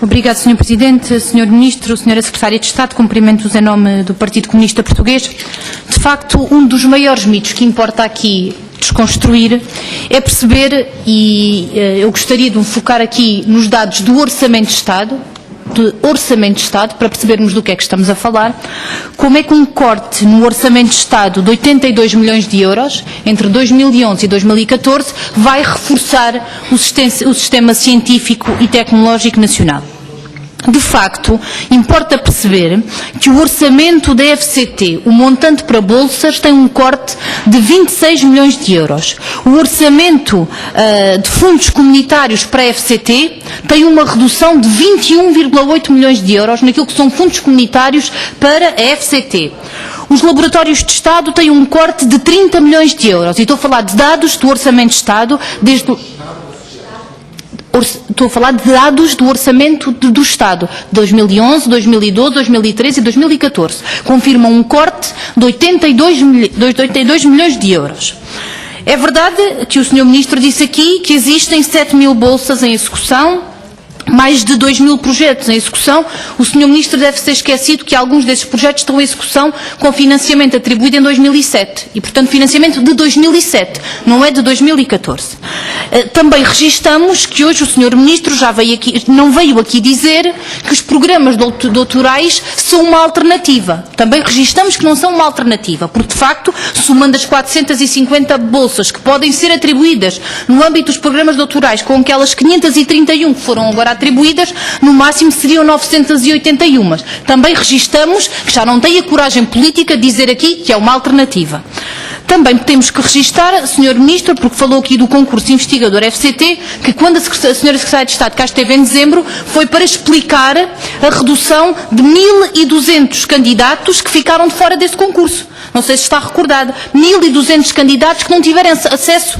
Obrigado, Sr. Presidente, Sr. Ministro, Sra. Secretária de Estado, cumprimento-vos em nome do Partido Comunista Português. De facto, um dos maiores mitos que importa aqui desconstruir é perceber, e eu gostaria de me focar aqui nos dados do Orçamento de Estado, para percebermos do que é que estamos a falar, como é que um corte no Orçamento de Estado de 82 milhões de euros, entre 2011 e 2014, vai reforçar o sistema científico e tecnológico nacional. De facto, importa perceber que o orçamento da FCT, o montante para bolsas, tem um corte de 26 milhões de euros. O orçamento de fundos comunitários para a FCT tem uma redução de 21,8 milhões de euros naquilo que são fundos comunitários para a FCT. Os laboratórios de Estado têm um corte de 30 milhões de euros. E estou a falar de dados do Orçamento de Estado Estou a falar de dados do Orçamento do Estado, 2011, 2012, 2013 e 2014. Confirmam um corte de 82 milhões de euros. É verdade que o Sr. Ministro disse aqui que existem 7 mil bolsas em execução, mais de 2 mil projetos em execução. O Sr. Ministro deve ser esquecido que alguns desses projetos estão em execução com financiamento atribuído em 2007 e, portanto, financiamento de 2007, não é de 2014. Também registamos que hoje o Sr. Ministro não veio aqui dizer que os programas doutorais são uma alternativa. Também registamos que não são uma alternativa, porque, de facto, somando as 450 bolsas que podem ser atribuídas no âmbito dos programas doutorais com aquelas 531 que foram agora atribuídas, no máximo seriam 981. Também registamos que já não tem a coragem política de dizer aqui que é uma alternativa. Também temos que registar, Sr. Ministro, porque falou aqui do concurso investigador FCT, que quando a Sra. Secretária de Estado cá esteve em dezembro, foi para explicar a redução de 1.200 candidatos que ficaram de fora desse concurso. Não sei se está recordado. 1.200 candidatos que não tiveram acesso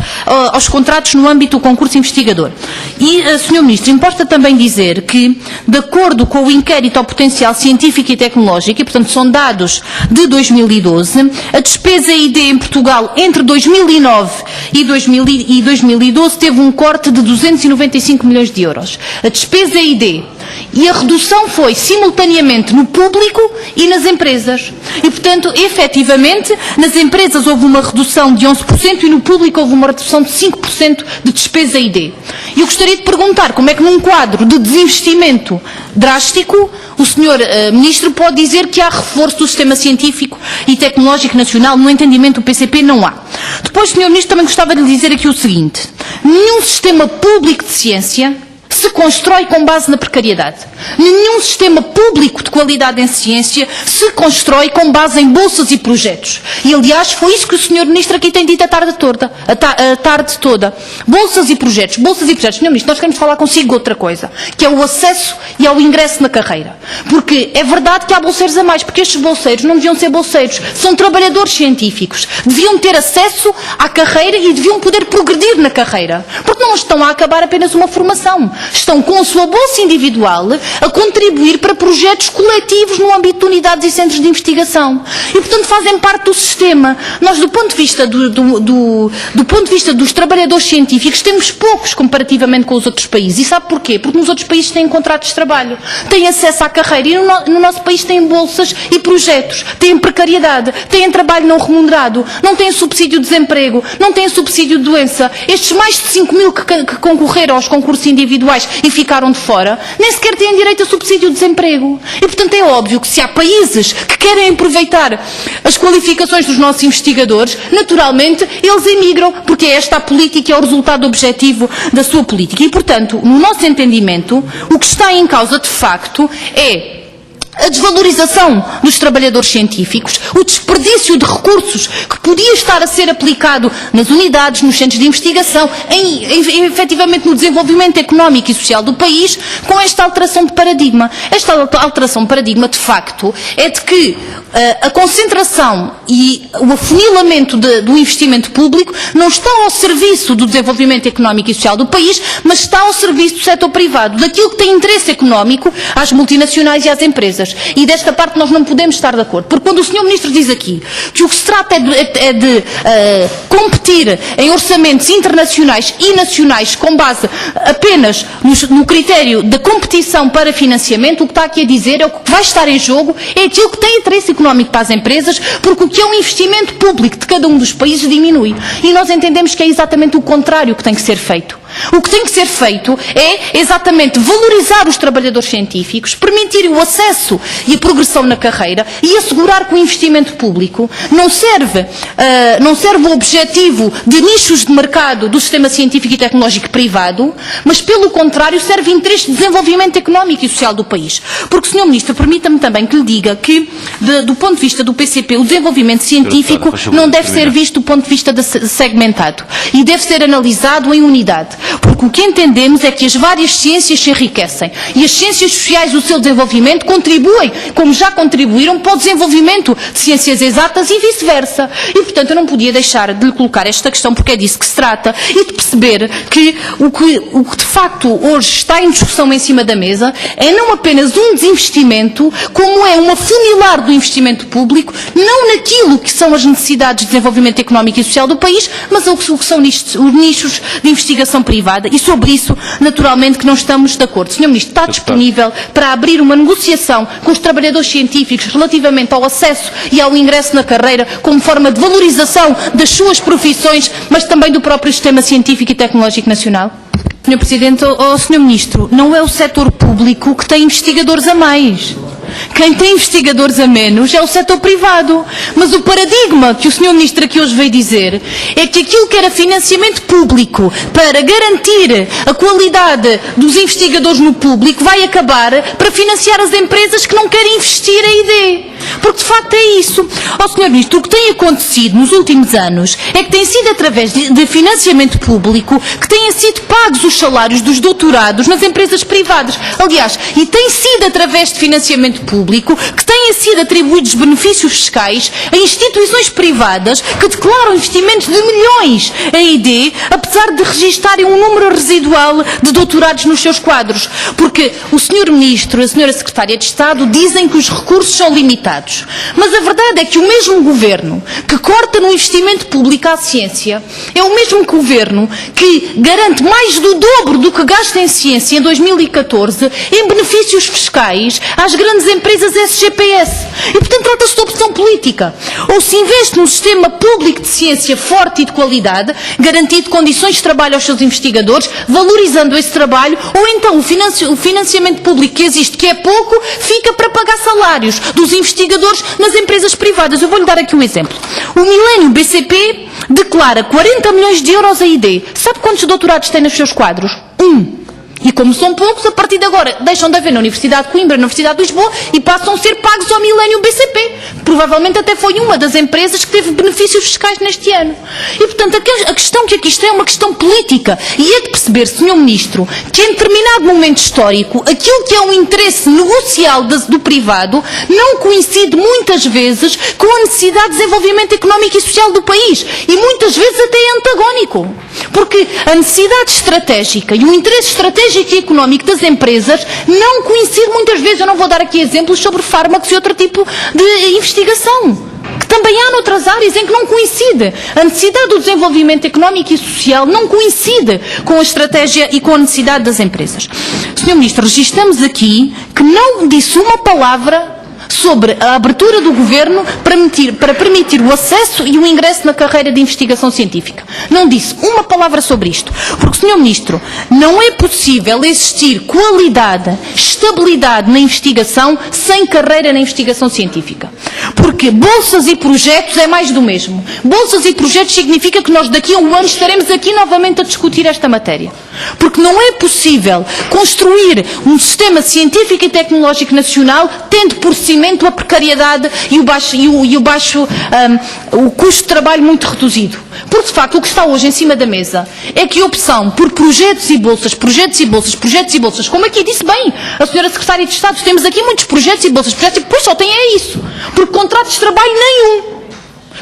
aos contratos no âmbito do concurso investigador. E, Sr. Ministro, importa também dizer que, de acordo com o inquérito ao potencial científico e tecnológico, e portanto são dados de 2012, a despesa ID em Portugal entre 2009 e 2012 teve um corte de 295 milhões de euros. A despesa ID. E a redução foi simultaneamente no público e nas empresas. E, portanto, efetivamente, nas empresas houve uma redução de 11% e no público houve uma redução de 5% de despesa ID. E eu gostaria de perguntar como é que num quadro de desinvestimento drástico o Sr. Ministro pode dizer que há reforço do sistema científico e tecnológico nacional. No entendimento do PCP não há. Depois, Sr. Ministro, também gostava de lhe dizer aqui o seguinte. Nenhum sistema público de ciência se constrói com base na precariedade. Nenhum sistema público de qualidade em ciência se constrói com base em bolsas e projetos. E, aliás, foi isso que o Sr. Ministro aqui tem dito a tarde toda. Bolsas e projetos. Sr. Ministro, nós queremos falar consigo outra coisa, que é o acesso e ao ingresso na carreira. Porque é verdade que há bolseiros a mais, porque estes bolseiros não deviam ser bolseiros, são trabalhadores científicos. Deviam ter acesso à carreira e deviam poder progredir na carreira. Porque não estão a acabar apenas uma formação. Estão com a sua bolsa individual a contribuir para projetos coletivos no âmbito de unidades e centros de investigação. E, portanto, fazem parte do sistema. Nós, do ponto de vista dos trabalhadores científicos, temos poucos comparativamente com os outros países. E sabe porquê? Porque nos outros países têm contratos de trabalho, têm acesso à carreira e no nosso país têm bolsas e projetos, têm precariedade, têm trabalho não remunerado, não têm subsídio de desemprego, não têm subsídio de doença. Estes mais de 5 mil que concorreram aos concursos individuais e ficaram de fora, nem sequer têm direito a subsídio de desemprego. E, portanto, é óbvio que se há países que querem aproveitar as qualificações dos nossos investigadores, naturalmente, eles emigram, porque é esta a política e é o resultado objetivo da sua política. E, portanto, no nosso entendimento, o que está em causa, de facto, é a desvalorização dos trabalhadores científicos, o desperdício de recursos que podia estar a ser aplicado nas unidades, nos centros de investigação, efetivamente no desenvolvimento económico e social do país, com esta alteração de paradigma. Esta alteração de paradigma, de facto, é de que a concentração e o afunilamento do investimento público não estão ao serviço do desenvolvimento económico e social do país, mas está ao serviço do setor privado, daquilo que tem interesse económico às multinacionais e às empresas. empresas, e desta parte nós não podemos estar de acordo, porque quando o Sr. Ministro diz aqui que o que se trata é de competir em orçamentos internacionais e nacionais com base apenas no critério da competição para financiamento, o que está aqui a dizer é o que vai estar em jogo é aquilo que tem interesse económico para as empresas, porque o que é um investimento público de cada um dos países diminui. E nós entendemos que é exatamente o contrário que tem que ser feito. O que tem que ser feito é exatamente valorizar os trabalhadores científicos, permitir o acesso e a progressão na carreira e assegurar que o investimento público não serve o objetivo de nichos de mercado do sistema científico e tecnológico privado, mas pelo contrário serve interesse de desenvolvimento económico e social do país. Porque, Sr. Ministro, permita-me também que lhe diga que, do ponto de vista do PCP, o desenvolvimento científico não deve ser visto do ponto de vista segmentado e deve ser analisado em unidade. Porque o que entendemos é que as várias ciências se enriquecem e as ciências sociais, o seu desenvolvimento, contribuem, como já contribuíram, para o desenvolvimento de ciências exatas e vice-versa. E, portanto, eu não podia deixar de lhe colocar esta questão, porque é disso que se trata, e de perceber que o que de facto hoje está em discussão em cima da mesa é não apenas um desinvestimento, como é um afunilar do investimento público, não naquilo que são as necessidades de desenvolvimento económico e social do país, mas o que são os nichos de investigação privada, e sobre isso, naturalmente, que não estamos de acordo. Sr. Ministro, está disponível para abrir uma negociação com os trabalhadores científicos relativamente ao acesso e ao ingresso na carreira como forma de valorização das suas profissões, mas também do próprio sistema científico e tecnológico nacional? Sr. Presidente, Sr. Ministro, não é o setor público que tem investigadores a mais. Quem tem investigadores a menos é o setor privado. Mas o paradigma que o Sr. Ministro aqui hoje veio dizer é que aquilo que era financiamento público para garantir a qualidade dos investigadores no público vai acabar para financiar as empresas que não querem investir a ID. Porque de facto é isso. Sr. Ministro, o que tem acontecido nos últimos anos é que tem sido através de financiamento público que têm sido pagos os salários dos doutorados nas empresas privadas. Aliás, e tem sido através de financiamento público que têm sido atribuídos benefícios fiscais a instituições privadas que declaram investimentos de milhões em ID, apesar de registarem um número residual de doutorados nos seus quadros. Porque o Sr. Ministro e a Sra. Secretária de Estado dizem que os recursos são limitados. Mas a verdade é que o mesmo governo que corta no investimento público à ciência é o mesmo governo que garante mais do dobro do que gasta em ciência em 2014 em benefícios fiscais às grandes empresas SGPS. E, portanto, trata-se de opção política. Ou se investe num sistema público de ciência forte e de qualidade, garantindo condições de trabalho aos seus investigadores, valorizando esse trabalho, ou então o financiamento público que existe, que é pouco, fica para pagar salários dos investigadores nas empresas privadas. Eu vou-lhe dar aqui um exemplo. O Milênio BCP declara 40 milhões de euros a ID. Sabe quantos doutorados tem nos seus quadros? E como são poucos, a partir de agora deixam de haver na Universidade de Coimbra, na Universidade de Lisboa e passam a ser pagos ao Milênio BCP. Provavelmente até foi uma das empresas que teve benefícios fiscais neste ano. E, portanto, a questão que aqui está é uma questão política. E é de perceber, Sr. Ministro, que em determinado momento histórico, aquilo que é um interesse negocial do privado não coincide muitas vezes com a necessidade de desenvolvimento económico e social do país. E muitas vezes até é antagónico. Porque a necessidade estratégica e o interesse estratégico e económico das empresas não coincide muitas vezes. Eu não vou dar aqui exemplos sobre fármacos e outro tipo de investigação, que também há noutras áreas em que não coincide. A necessidade do desenvolvimento económico e social não coincide com a estratégia e com a necessidade das empresas. Sr. Ministro, registramos aqui que não disse uma palavra sobre a abertura do Governo para permitir o acesso e o ingresso na carreira de investigação científica. Não disse uma palavra sobre isto. Porque, Sr. Ministro, não é possível existir qualidade, estabilidade na investigação sem carreira na investigação científica. Porque bolsas e projetos é mais do mesmo. Bolsas e projetos significa que nós daqui a um ano estaremos aqui novamente a discutir esta matéria. Porque não é possível construir um sistema científico e tecnológico nacional tendo por cimento a precariedade e o custo de trabalho muito reduzido. Porque, de facto, o que está hoje em cima da mesa é que a opção por projetos e bolsas, como aqui disse bem a Sra. Secretária de Estado, temos aqui muitos projetos e bolsas, pois só tem é isso. Porque contratos de trabalho nenhum.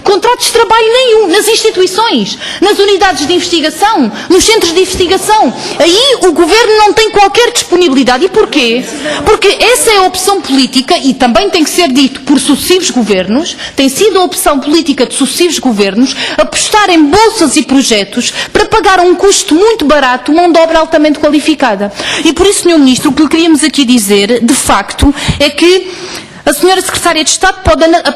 Contratos de trabalho nenhum, nas instituições, nas unidades de investigação, nos centros de investigação. Aí o Governo não tem qualquer disponibilidade. E porquê? Porque essa é a opção política, e também tem que ser dito por sucessivos governos, tem sido a opção política de sucessivos governos, apostar em bolsas e projetos para pagar a um custo muito barato mão de obra altamente qualificada. E por isso, Sr. Ministro, o que lhe queríamos aqui dizer, de facto, é que a senhora Secretária de Estado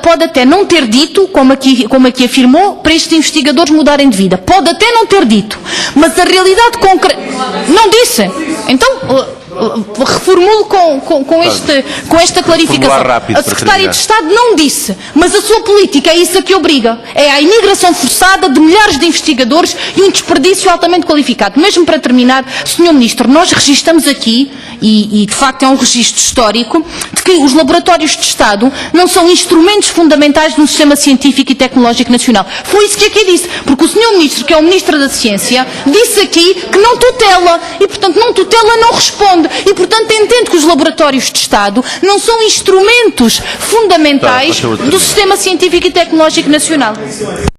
pode até não ter dito, como aqui afirmou, para estes investigadores mudarem de vida. Pode até não ter dito. Mas a realidade concreta... Não disse? Então, reformulo com esta clarificação. A Secretária de Estado não disse, mas a sua política é isso a que obriga. É a imigração forçada de milhares de investigadores e um desperdício altamente qualificado. Mesmo para terminar, Sr. Ministro, nós registramos aqui, e de facto é um registro histórico, de que os laboratórios de Estado não são instrumentos fundamentais de um sistema científico e tecnológico nacional. Foi isso que aqui disse, porque o Sr. Ministro, que é o Ministro da Ciência, disse aqui que não tutela, e portanto não tutela, não responde, e portanto entende que os laboratórios de Estado não são instrumentos fundamentais do sistema científico e tecnológico nacional.